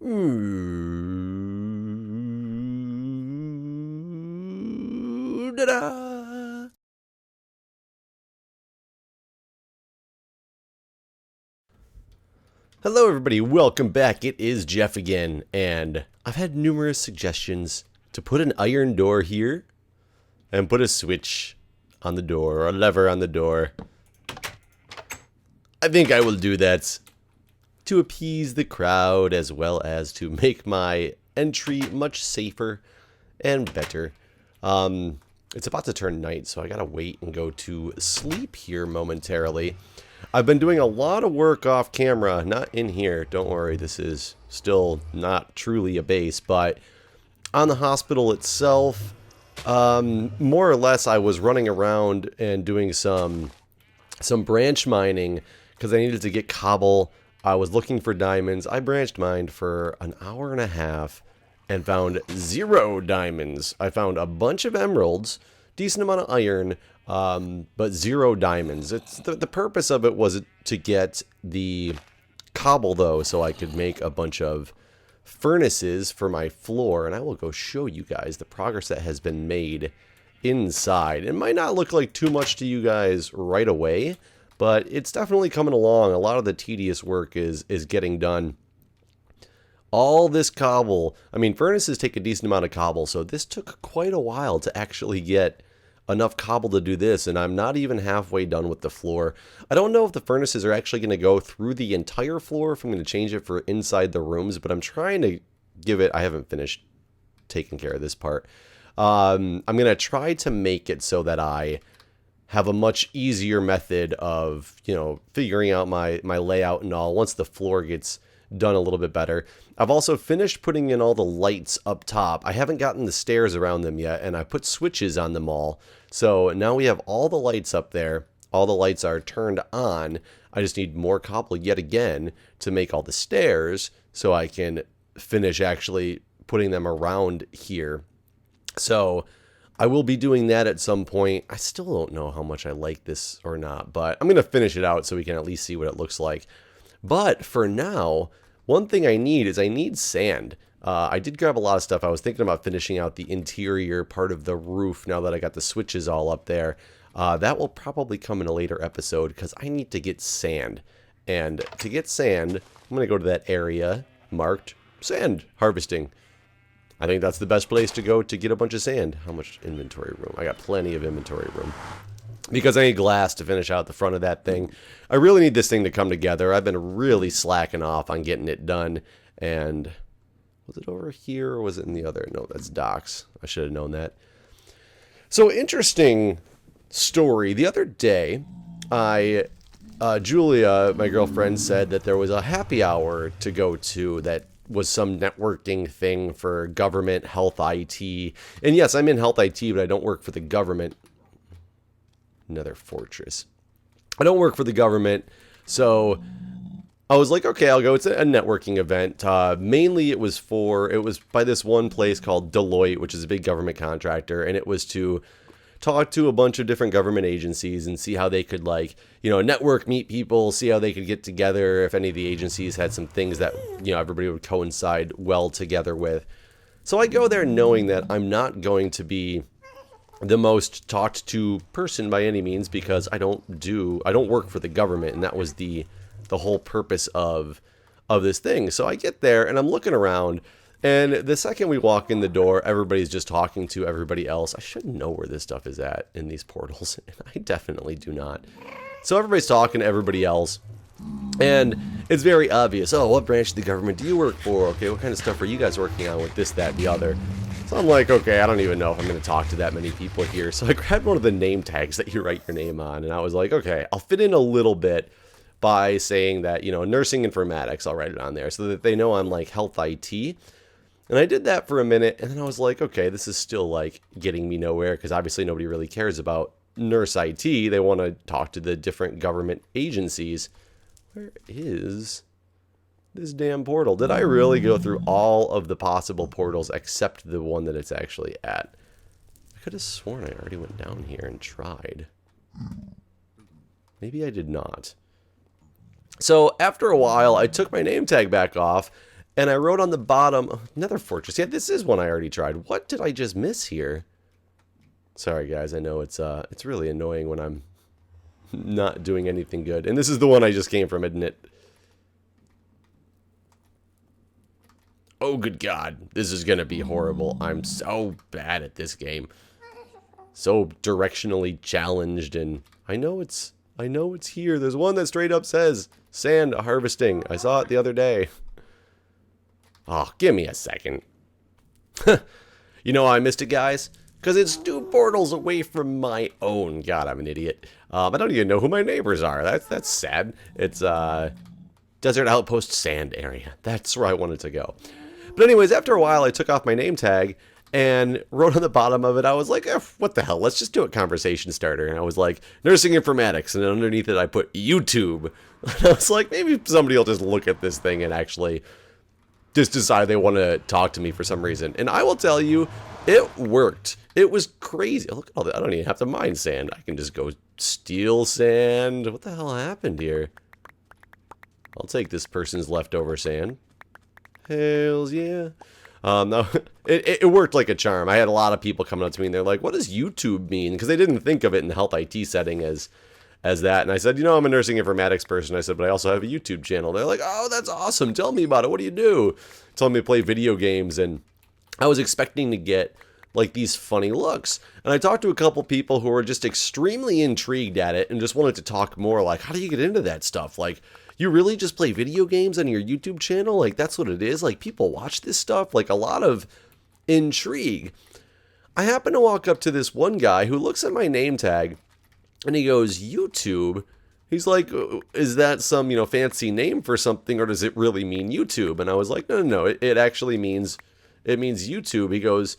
Da-da! Hello everybody, welcome back. It is Jeff again, and I've had numerous suggestions to put an iron door here and put a switch on the door, or a lever on the door. I think I will do that to appease the crowd as well as to make my entry much safer and better. It's about to turn night, so I gotta wait and go to sleep here momentarily. I've been doing a lot of work off camera, not in here. Don't worry, this is still not truly a base, but on the hospital itself, more or less I was running around and doing some branch mining because I needed to get cobble. I was looking for diamonds. I branched mined for an hour and a half and found 0 diamonds. I found a bunch of emeralds, decent amount of iron, but 0 diamonds. It's the purpose of it was to get the cobble though, so I could make a bunch of furnaces for my floor, and I will go show you guys the progress that has been made inside. It might not look like too much to you guys right away, but it's definitely coming along. A lot of the tedious work is getting done. All this cobble, I mean, furnaces take a decent amount of cobble, so this took quite a while to actually get enough cobble to do this, and I'm not even halfway done with the floor. I don't know if the furnaces are actually going to go through the entire floor, if I'm going to change it for inside the rooms, but I'm trying to give it, I haven't finished taking care of this part. I'm going to try to make it so that I have a much easier method of, figuring out my layout and all once the floor gets done a little bit better. I've also finished putting in all the lights up top. I haven't gotten the stairs around them yet, and I put switches on them all. So now we have all the lights up there. All the lights are turned on. I just need more cobble yet again to make all the stairs so I can finish actually putting them around here. So I will be doing that at some point. I still don't know how much I like this or not, but I'm going to finish it out so we can at least see what it looks like. But for now, one thing I need sand. I did grab a lot of stuff. I was thinking about finishing out the interior part of the roof now that I got the switches all up there. That will probably come in a later episode because I need to get sand. And to get sand, I'm going to go to that area marked sand harvesting. I think that's the best place to go to get a bunch of sand. How much inventory room? I got plenty of inventory room. Because I need glass to finish out the front of that thing. I really need this thing to come together. I've been really slacking off on getting it done. And was it over here or was it in the other? No, that's docks. I should have known that. So interesting story. The other day, Julia, my girlfriend, said that there was a happy hour to go to that was some networking thing for government, health IT. And yes, I'm in health IT, but I don't work for the government. Another fortress. I don't work for the government, so I was like, okay, I'll go. It's a networking event. Mainly it was by this one place called Deloitte, which is a big government contractor, and it was to talk to a bunch of different government agencies and see how they could network, meet people, see how they could get together, if any of the agencies had some things that, everybody would coincide well together with. So I go there knowing that I'm not going to be the most talked to person by any means because I don't work for the government, and that was the whole purpose of this thing. So I get there and I'm looking around, and the second we walk in the door, everybody's just talking to everybody else. I should know where this stuff is at in these portals, and I definitely do not. So everybody's talking to everybody else, and it's very obvious. Oh, what branch of the government do you work for? Okay, what kind of stuff are you guys working on with this, that, and the other? So I'm like, okay, I don't even know if I'm going to talk to that many people here. So I grabbed one of the name tags that you write your name on, and I was like, okay, I'll fit in a little bit by saying that, nursing informatics, I'll write it on there so that they know I'm like health IT. And I did that for a minute, and then I was like, okay, this is still like getting me nowhere because obviously nobody really cares about nurse IT. They want to talk to the different government agencies. Where is this damn portal? Did I really go through all of the possible portals except the one that it's actually at? I could have sworn I already went down here and tried. Maybe I did not. So after a while, I took my name tag back off, And I wrote on the bottom, Nether Fortress. Yeah, this is one I already tried. What did I just miss here? Sorry, guys. I know it's really annoying when I'm not doing anything good. And this is the one I just came from, isn't it? Oh, good God. This is going to be horrible. I'm so bad at this game. So directionally challenged, and I know it's here. There's one that straight up says sand harvesting. I saw it the other day. Oh, give me a second. You know how I missed it, guys? Because it's 2 portals away from my own. God, I'm an idiot. I don't even know who my neighbors are. That's sad. It's Desert Outpost Sand Area. That's where I wanted to go. But anyways, after a while, I took off my name tag and wrote on the bottom of it, I was like, what the hell? Let's just do a conversation starter. And I was like, nursing informatics. And underneath it, I put YouTube. And I was like, maybe somebody will just look at this thing and actually just decide they want to talk to me for some reason. And I will tell you, it worked. It was crazy. Look at all that. I don't even have to mine sand. I can just go steal sand. What the hell happened here? I'll take this person's leftover sand. Hells yeah. No, it worked like a charm. I had a lot of people coming up to me and they're like, what does YouTube mean? Because they didn't think of it in the health IT setting as that. And I said, you know, I'm a nursing informatics person. I said, but I also have a YouTube channel. They're like, oh, that's awesome. Tell me about it. What do you do? Telling me to play video games. And I was expecting to get like these funny looks. And I talked to a couple people who were just extremely intrigued at it and just wanted to talk more. Like, how do you get into that stuff? Like, you really just play video games on your YouTube channel? Like, that's what it is? Like, people watch this stuff? Like, a lot of intrigue. I happen to walk up to this one guy who looks at my name tag, and he goes, YouTube? He's like, is that some, fancy name for something, or does it really mean YouTube? And I was like, no, it actually means, YouTube. He goes,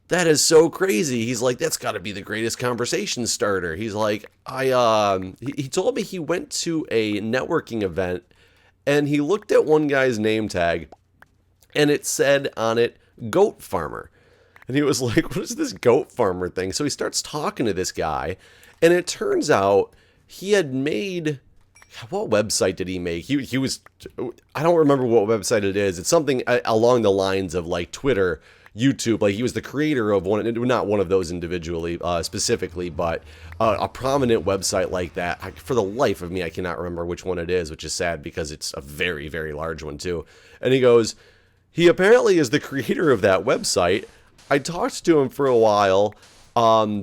that is so crazy. He's like, that's got to be the greatest conversation starter. He's like, he told me he went to a networking event and he looked at one guy's name tag and it said on it, goat farmer. And he was like, what is this goat farmer thing? So he starts talking to this guy and it turns out he had made, what website did he make? He was, I don't remember what website it is. It's something along the lines of like Twitter, YouTube. Like, he was the creator of one, not one of those individually, specifically, but a prominent website like that. For the life of me, I cannot remember which one it is, which is sad because it's a very, very large one too. And he goes, he apparently is the creator of that website. I talked to him for a while,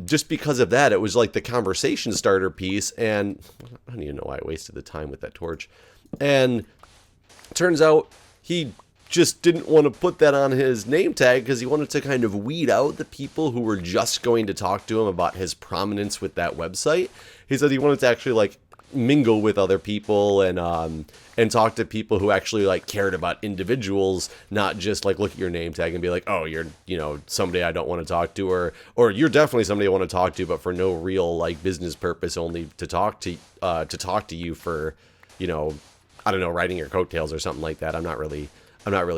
just because of that. It was like the conversation starter piece, and I don't even know why I wasted the time with that torch. And turns out he just didn't want to put that on his name tag because he wanted to kind of weed out the people who were just going to talk to him about his prominence with that website. He said he wanted to actually like mingle with other people and talk to people who actually like cared about individuals, not just like look at your name tag and be like, oh, you're, somebody I don't want to talk to, or you're definitely somebody I want to talk to, but for no real like business purpose, only to talk to you for, I don't know, riding your coattails or something like that. I'm not really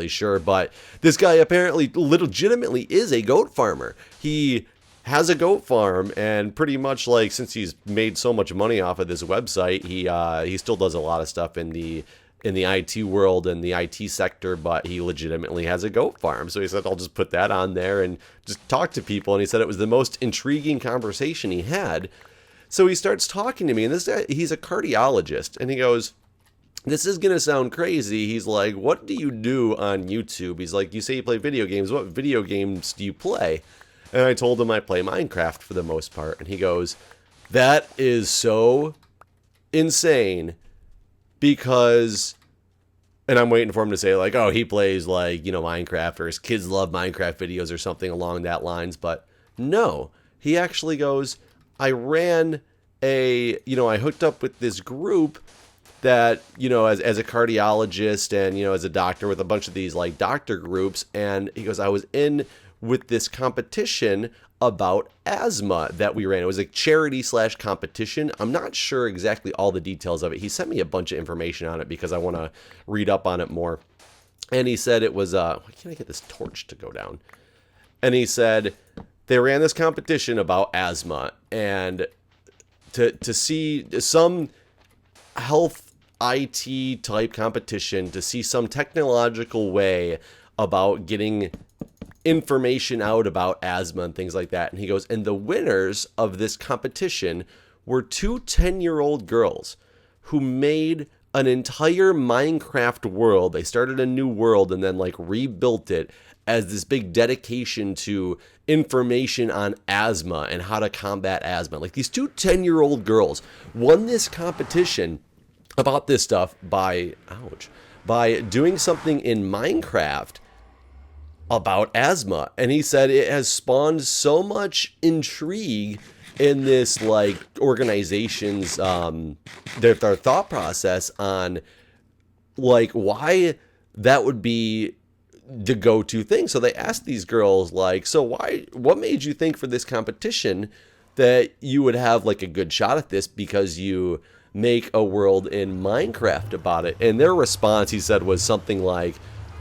sure, but this guy apparently legitimately is a goat farmer. He has a goat farm, and pretty much like since he's made so much money off of this website, he still does a lot of stuff in the IT world and the IT sector, but he legitimately has a goat farm. So he said, I'll just put that on there and just talk to people. And he said it was the most intriguing conversation he had. So he starts talking to me, and this guy, he's a cardiologist, and he goes, this is going to sound crazy. He's like, what do you do on YouTube? He's like, you say you play video games. What video games do you play? And I told him I play Minecraft for the most part. And he goes, that is so insane because, and I'm waiting for him to say like, oh, he plays like, Minecraft, or his kids love Minecraft videos or something along that lines. But no, he actually goes, I ran I hooked up with this group that, as a cardiologist and, as a doctor with a bunch of these like doctor groups. And he goes, I was in with this competition about asthma that we ran. It was a charity / competition. I'm not sure exactly all the details of it. He sent me a bunch of information on it because I want to read up on it more. And he said it was, why can't I get this torch to go down? And he said they ran this competition about asthma, and to see some health IT type competition to see some technological way about getting information out about asthma and things like that. And he goes, and the winners of this competition were two 10-year-old girls who made an entire Minecraft world. They started a new world and then like rebuilt it as this big dedication to information on asthma and how to combat asthma. Like these two 10-year-old girls won this competition about this stuff by doing something in Minecraft about asthma. And he said it has spawned so much intrigue in this like organization's their thought process on like why that would be the go-to thing. So they asked these girls like, so what made you think for this competition that you would have like a good shot at this because you make a world in Minecraft about it? And their response, he said, was something like,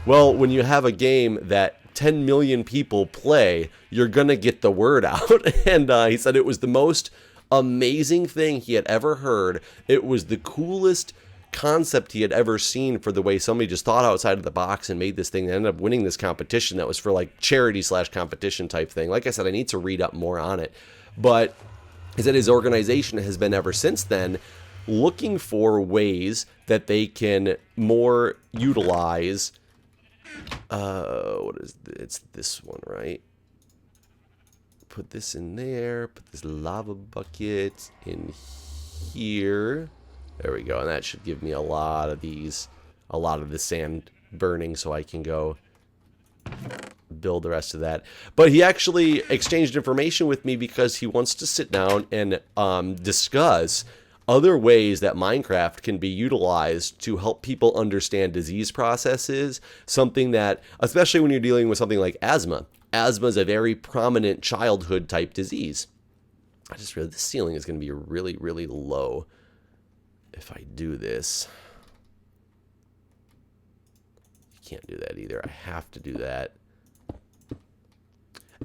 well, when you have a game that 10 million people play, you're going to get the word out. And he said it was the most amazing thing he had ever heard. It was the coolest concept he had ever seen for the way somebody just thought outside of the box and made this thing. They ended up winning this competition that was for like charity/competition type thing. Like I said, I need to read up more on it. But he said his organization has been ever since then looking for ways that they can more utilize what is this? It's this one, right? Put this in there, put this lava bucket in here. There we go. And that should give me a lot of the sand burning so I can go build the rest of that. But he actually exchanged information with me because he wants to sit down and discuss other ways that Minecraft can be utilized to help people understand disease processes, something that, especially when you're dealing with something like asthma. Asthma is a very prominent childhood type disease. I just realized this ceiling is going to be really, really low if I do this. You can't do that either. I have to do that.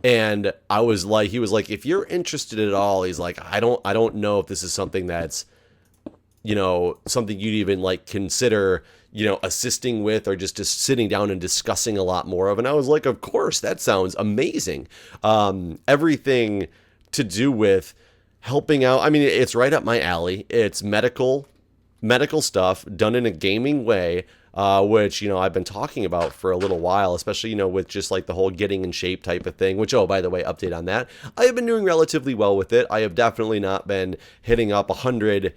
And I was like, he was like, if you're interested at all, he's like, I don't know if this is something that's, you know, something you'd even like consider, you know, assisting with or just sitting down and discussing a lot more of. And I was like, of course, that sounds amazing. Everything to do with helping out. I mean, it's right up my alley. It's medical stuff done in a gaming way. Which, you know, I've been talking about for a little while, especially, you know, with just like the whole getting in shape type of thing, which, oh, by the way, update on that. I have been doing relatively well with it. I have definitely not been hitting up 100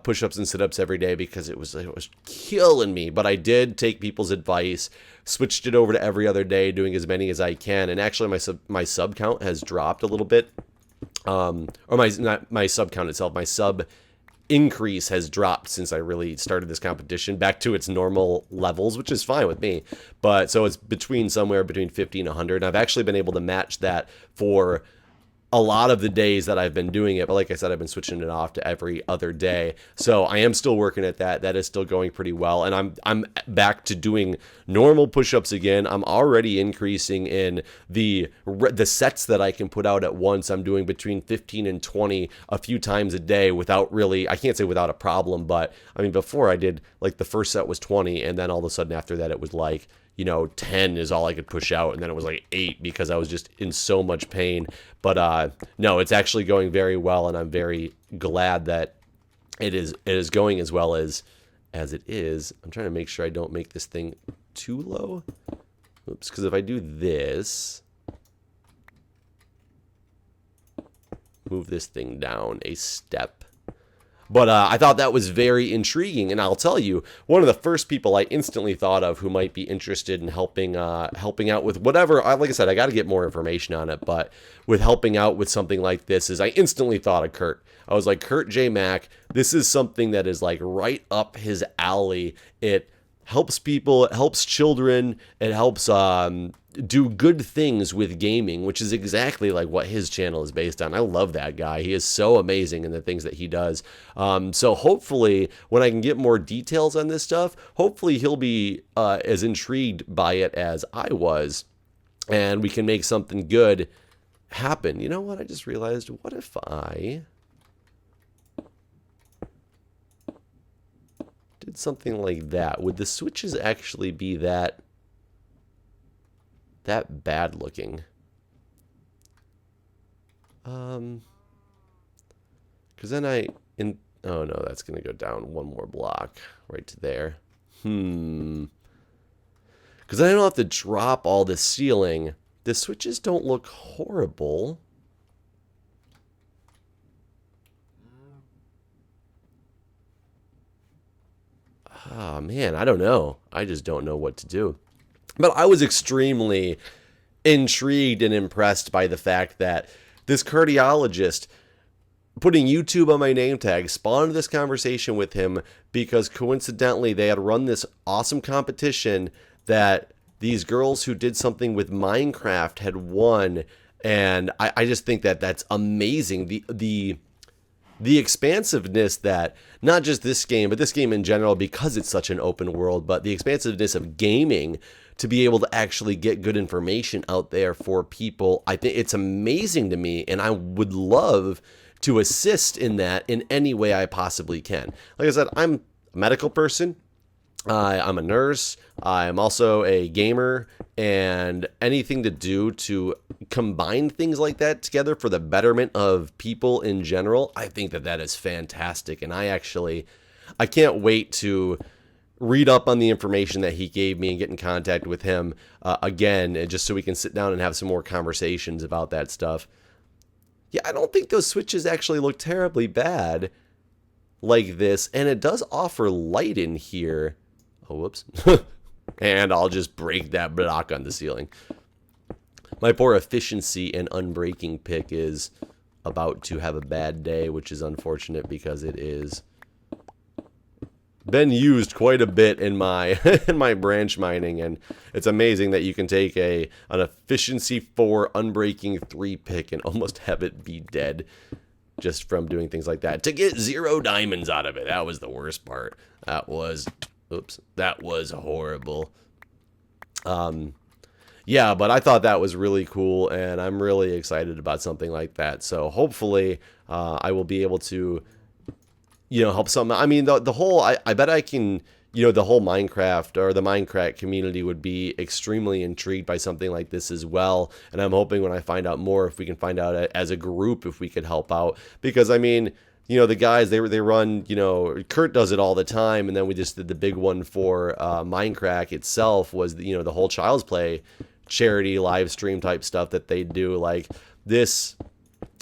push-ups and sit-ups every day because it was killing me. But I did take people's advice, switched it over to every other day, doing as many as I can. And actually my sub count has dropped a little bit. Or not my sub count itself, my sub increase has dropped since I really started this competition back to its normal levels, which is fine with me. But so it's somewhere between 50 and 100. And I've actually been able to match that for a lot of the days that I've been doing it. But like I said, I've been switching it off to every other day. So I am still working at that. That is still going pretty well. And I'm back to doing normal push-ups again. I'm already increasing in the sets that I can put out at once. I'm doing between 15 and 20 a few times a day without really, I can't say without a problem, but I mean, before I did like the first set was 20. And then all of a sudden after that, it was like, you know, 10 is all I could push out. And then it was like 8 because I was just in so much pain. But no, it's actually going very well. And I'm very glad that it is going as well as it is. I'm trying to make sure I don't make this thing too low. Oops, because if I do this, move this thing down a step. But I thought that was very intriguing, and I'll tell you, one of the first people I instantly thought of who might be interested in helping out with whatever. Like I said, I got to get more information on it, but with helping out with something like this, is I instantly thought of Kurt. I was like, Kurt J. Mack, this is something that is like right up his alley. It helps people, it helps children, it helps do good things with gaming, which is exactly like what his channel is based on. I love that guy. He is so amazing in the things that he does. So hopefully when I can get more details on this stuff, hopefully he'll be as intrigued by it as I was, and we can make something good happen. You know what? I just realized, what if I did something like that, would the switches actually be that bad looking? Because then oh no, that's going to go down one more block right to there. Because I don't have to drop all the ceiling. The switches don't look horrible. Oh man, I don't know. I just don't know what to do. But I was extremely intrigued and impressed by the fact that this cardiologist, putting YouTube on my name tag, spawned this conversation with him because coincidentally they had run this awesome competition that these girls who did something with Minecraft had won. And I just think that that's amazing. The expansiveness that not just this game, but this game in general, because it's such an open world, but the expansiveness of gaming to be able to actually get good information out there for people. I think it's amazing to me, and I would love to assist in that in any way I possibly can. Like I said, I'm a medical person. I'm a nurse. I'm also a gamer, and anything to do to combine things like that together for the betterment of people in general, I think that that is fantastic. And I can't wait to read up on the information that he gave me and get in contact with him again, and just so we can sit down and have some more conversations about that stuff. Yeah, I don't think those switches actually look terribly bad like this, and it does offer light in here. Oh, whoops. And I'll just break that block on the ceiling. My poor efficiency and unbreaking pick is about to have a bad day, which is unfortunate because it is been used quite a bit in my in my branch mining, and it's amazing that you can take an efficiency 4 unbreaking 3 pick and almost have it be dead just from doing things like that to get 0 diamonds out of it. That was the worst part. That was horrible. Yeah, but I thought that was really cool, and I'm really excited about something like that. So hopefully I will be able to help some. I mean, the whole, I bet I can, the whole Minecraft or the Mindcrack community would be extremely intrigued by something like this as well. And I'm hoping when I find out more, if we can find out as a group, if we could help out. Because, I mean, the guys, they run, Kurt does it all the time. And then we just did the big one for Mindcrack itself was, the whole Child's Play charity live stream type stuff that they do. Like this,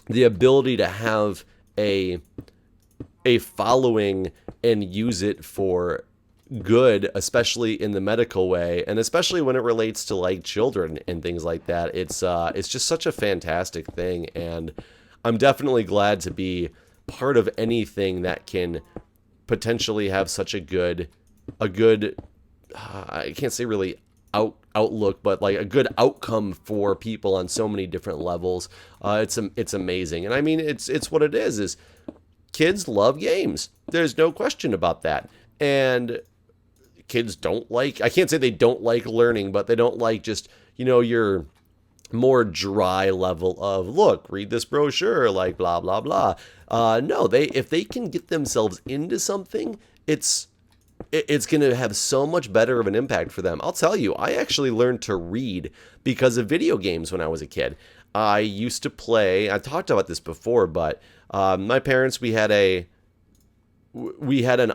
the ability to have a following and use it for good, especially in the medical way, and especially when it relates to like children and things like that. It's just such a fantastic thing, and I'm definitely glad to be part of anything that can potentially have such a good I can't say really outlook, but like a good outcome for people on so many different levels. It's amazing, and I mean it's what it is kids love games. There's no question about that. And kids I can't say they don't like learning, but they don't like just, your more dry level of, look, read this brochure, like blah, blah, blah. No, if they can get themselves into something, it's going to have so much better of an impact for them. I'll tell you, I actually learned to read because of video games when I was a kid. I used to play, I talked about this before, but my parents, we had an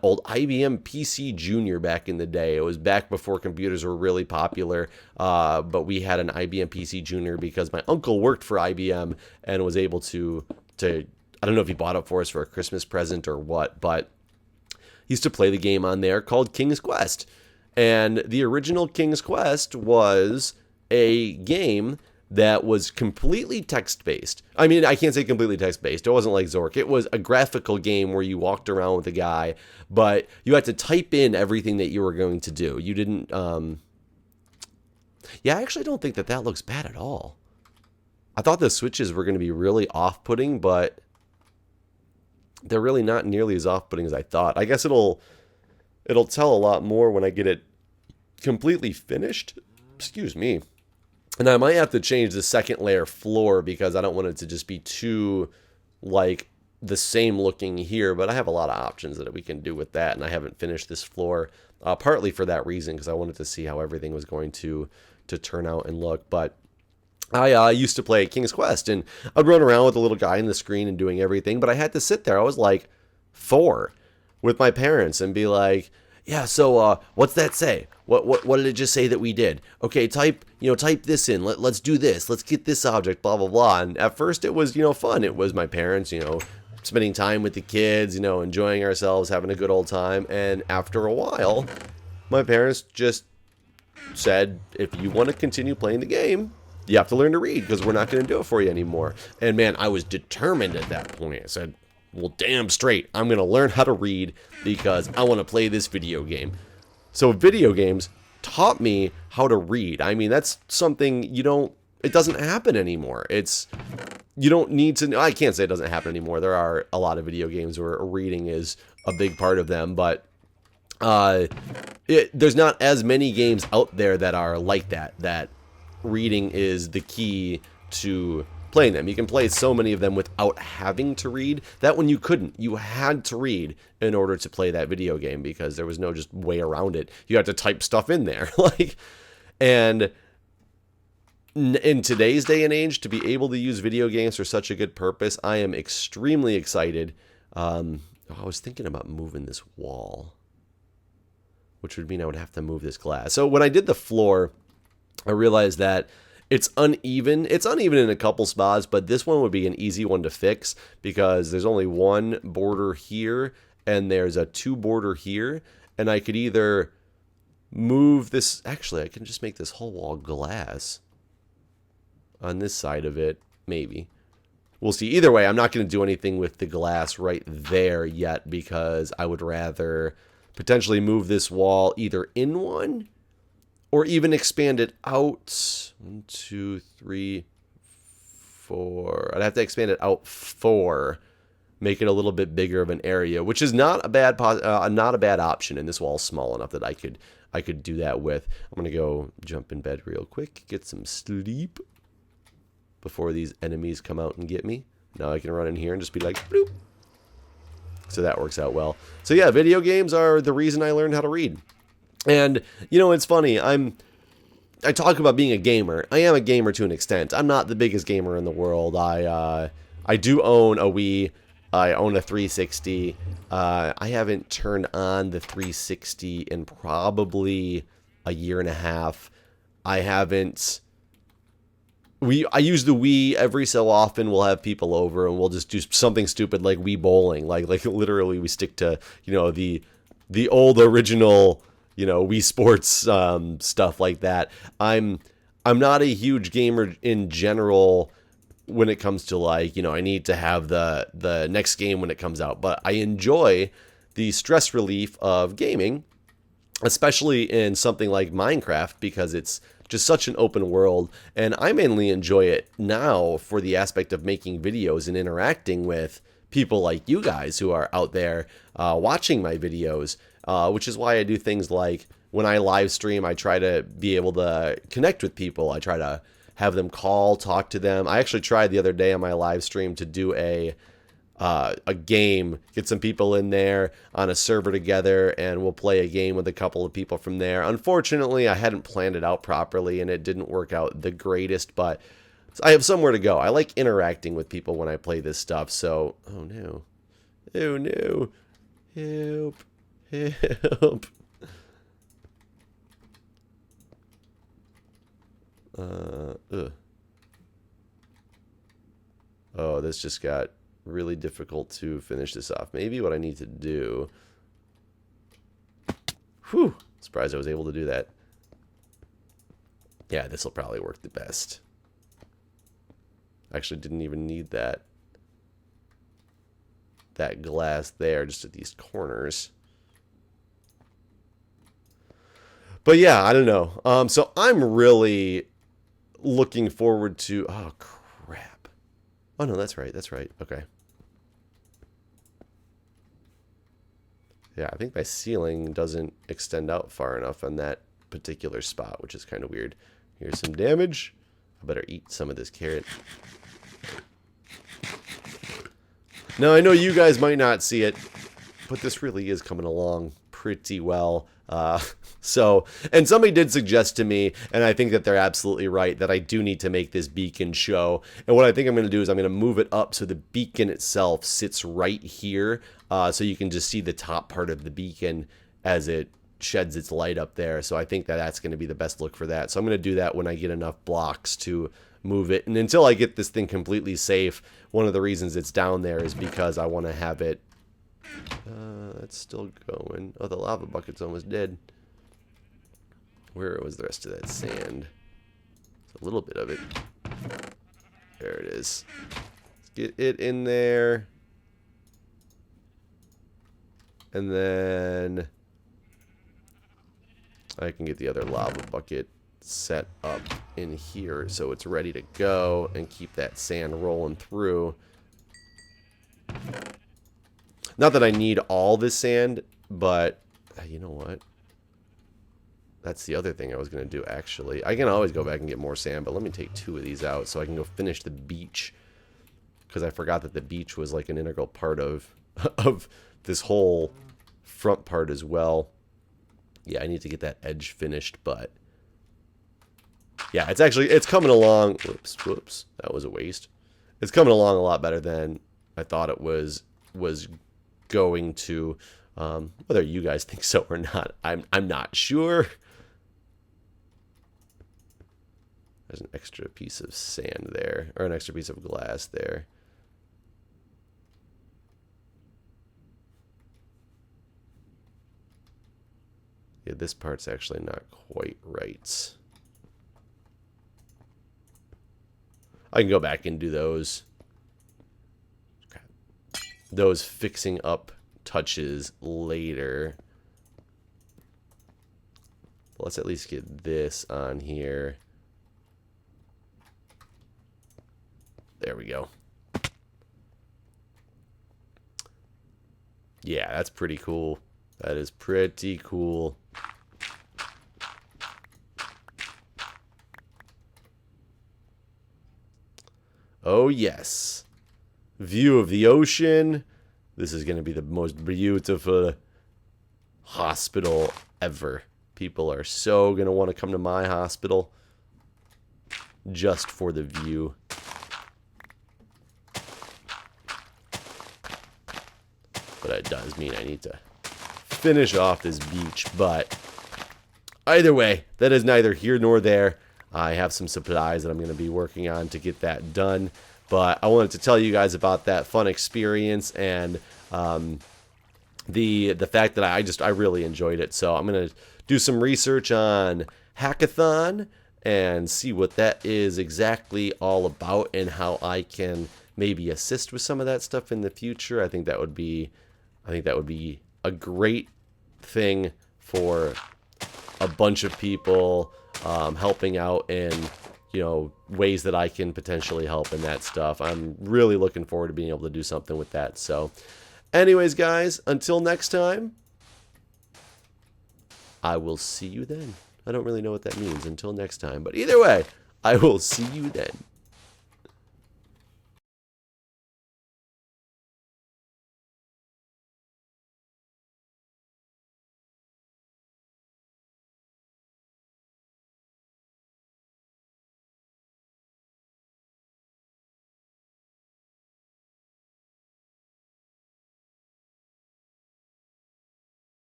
old IBM PC Junior back in the day. It was back before computers were really popular, but we had an IBM PC Junior because my uncle worked for IBM and was able to I don't know if he bought it for us for a Christmas present or what, but he used to play the game on there called King's Quest. And the original King's Quest was a game that was completely text-based. I mean, I can't say completely text-based. It wasn't like Zork. It was a graphical game where you walked around with a guy, but you had to type in everything that you were going to do. You didn't, Yeah, I actually don't think that looks bad at all. I thought the switches were going to be really off-putting, but they're really not nearly as off-putting as I thought. I guess it'll tell a lot more when I get it completely finished. Excuse me. And I might have to change the second layer floor because I don't want it to just be too, like, the same looking here, but I have a lot of options that we can do with that, and I haven't finished this floor, partly for that reason, because I wanted to see how everything was going to turn out and look. But I used to play King's Quest, and I'd run around with a little guy in the screen and doing everything, but I had to sit there. I was like 4 with my parents and be like, yeah, so what's that say? What did it just say that we did? Okay, type this in. Let's do this. Let's get this object, blah, blah, blah. And at first it was, fun. It was my parents, spending time with the kids, enjoying ourselves, having a good old time. And after a while, my parents just said, if you want to continue playing the game, you have to learn to read, because we're not going to do it for you anymore. And man, I was determined at that point. I said, well, damn straight, I'm going to learn how to read because I want to play this video game. So video games taught me how to read. I mean, that's something it doesn't happen anymore. You don't need to know. I can't say it doesn't happen anymore. There are a lot of video games where reading is a big part of them, but there's not as many games out there that are like that reading is the key to playing them. You can play so many of them without having to read. That one you couldn't. You had to read in order to play that video game, because there was no just way around it. You had to type stuff in there. And in today's day and age, to be able to use video games for such a good purpose, I am extremely excited. I was thinking about moving this wall, which would mean I would have to move this glass. So when I did the floor, I realized that it's uneven. It's uneven in a couple spots, but this one would be an easy one to fix because there's only one border here and there's a 2 border here. And I could either move this. Actually, I can just make this whole wall glass on this side of it. Maybe. We'll see. Either way, I'm not going to do anything with the glass right there yet, because I would rather potentially move this wall either in one or even expand it out. 1, 2, 3, 4. I'd have to expand it out 4, make it a little bit bigger of an area, which is not a bad option. And this wall's small enough that I could do that with. I'm gonna go jump in bed real quick, get some sleep before these enemies come out and get me. Now I can run in here and just be like, bloop. So that works out well. So yeah, video games are the reason I learned how to read. And, it's funny, I talk about being a gamer. I am a gamer to an extent. I'm not the biggest gamer in the world. I do own a Wii. I own a 360. I haven't turned on the 360 in probably a year and a half. I use the Wii every so often. We'll have people over and we'll just do something stupid like Wii bowling. Like literally we stick to, the old original Wii Sports stuff like that. I'm not a huge gamer in general when it comes to I need to have the next game when it comes out, but I enjoy the stress relief of gaming, especially in something like Minecraft, because it's just such an open world, and I mainly enjoy it now for the aspect of making videos and interacting with people like you guys who are out there watching my videos, which is why I do things like when I live stream, I try to be able to connect with people. I try to have them call, talk to them. I actually tried the other day on my live stream to do a game, get some people in there on a server together, and we'll play a game with a couple of people from there. Unfortunately, I hadn't planned it out properly, and it didn't work out the greatest, but I have somewhere to go. I like interacting with people when I play this stuff, so... Oh, no. Oh, no. Help. Help. Oh, this just got really difficult to finish this off. Maybe what I need to do... Whew! Surprised I was able to do that. Yeah, this will probably work the best. Actually didn't even need that glass there, just at these corners. But yeah, I don't know. So I'm really looking forward to... Oh, crap. Oh, no, that's right. That's right. Okay. Yeah, I think my ceiling doesn't extend out far enough on that particular spot, which is kind of weird. Here's some damage. I better eat some of this carrot. Now, I know you guys might not see it, but this really is coming along pretty well. And somebody did suggest to me, and I think that they're absolutely right, that I do need to make this beacon show. And what I think I'm going to do is I'm going to move it up so the beacon itself sits right here, so you can just see the top part of the beacon as it sheds its light up there. So I think that that's going to be the best look for that. So I'm going to do that when I get enough blocks to move it. And until I get this thing completely safe, one of the reasons it's down there is because I want to have it... that's still going. Oh, the lava bucket's almost dead. Where was the rest of that sand? It's a little bit of it. There it is. Let's get it in there. And then I can get the other lava bucket set up in here so it's ready to go and keep that sand rolling through. Not that I need all this sand, but you know what? That's the other thing I was going to do, actually. I can always go back and get more sand, but let me take 2 of these out so I can go finish the beach. Because I forgot that the beach was like an integral part of this whole front part as well. Yeah, I need to get that edge finished, but... yeah, it's coming along... whoops, that was a waste. It's coming along a lot better than I thought it was going to. Whether you guys think so or not, I'm not sure. There's an extra piece of sand there, or an extra piece of glass there. Yeah, this part's actually not quite right. I can go back and do those fixing up touches later. Let's at least get this on here. There we go. Yeah, that's pretty cool. That is pretty cool. Oh, yes. View of the ocean. This is going to be the most beautiful hospital ever. People are so going to want to come to my hospital just for the view. But it does mean I need to finish off this beach. But either way, that is neither here nor there. I have some supplies that I'm going to be working on to get that done. But I wanted to tell you guys about that fun experience and the fact that I really enjoyed it. So I'm going to do some research on Hack-A-Thon and see what that is exactly all about and how I can maybe assist with some of that stuff in the future. I think that would be a great thing for a bunch of people, helping out in, you know, ways that I can potentially help in that stuff. I'm really looking forward to being able to do something with that. So anyways, guys, until next time, I will see you then. I don't really know what that means. Until next time. But either way, I will see you then.